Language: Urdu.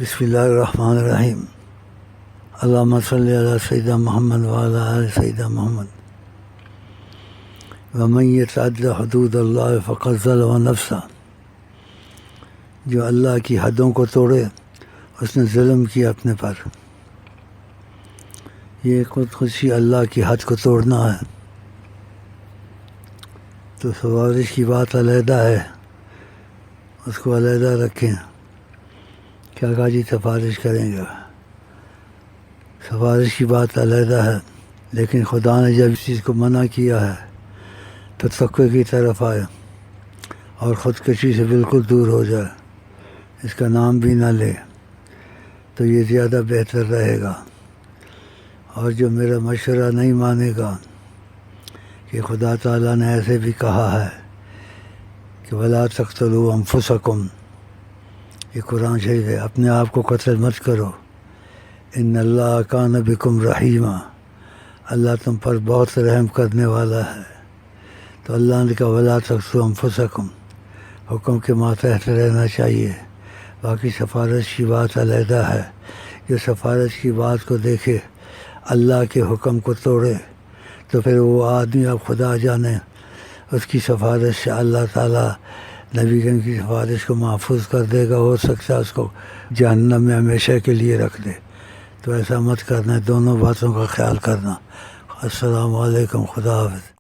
بسم اللہ الرحمن الرحیم اللہم صلی علی سیدنا محمد وعلی آل سیدنا محمد ومن یتعد حدود اللہ فقد ظلم نفسہ، جو اللہ کی حدوں کو توڑے اس نے ظلم کیا اپنے پر۔ یہ خودکشی اللہ کی حد کو توڑنا ہے۔ تو سفارش کی بات علیحدہ ہے، اس کو علیحدہ رکھیں۔ کیا کہا جی سفارش کریں گے؟ سفارش کی بات علیحدہ ہے، لیکن خدا نے جب اس چیز کو منع کیا ہے تو تقوی کی طرف آئے اور خودکشی سے بالکل دور ہو جائے، اس کا نام بھی نہ لے، تو یہ زیادہ بہتر رہے گا۔ اور جو میرا مشورہ نہیں مانے گا کہ خدا تعالیٰ نے ایسے بھی کہا ہے کہ وَلَا تَقْتُلُوا أَنفُسَكُمْ، یہ قرآن شریف ہے، اپنے آپ کو قتل مت کرو، ان اللہ کان بکم رحیمہ، اللہ تم پر بہت رحم کرنے والا ہے۔ تو اللہ نے کہا وَلَا تَقْتُلُوا أَنفُسَكُمْ، حکم کے ماتحت رہنا چاہیے۔ باقی سفارش کی بات علیحدہ ہے۔ جو سفارش کی بات کو دیکھے، اللہ کے حکم کو توڑے، تو پھر وہ آدمی اب خدا جانے اس کی سفارش سے اللہ تعالیٰ نبی کریم کی سفارش کو محفوظ کر دے گا، ہو سکتا ہے اس کو جہنم میں ہمیشہ کے لیے رکھ دے۔ تو ایسا مت کرنا، دونوں باتوں کا خیال کرنا۔ السلام علیکم، خدا حافظ۔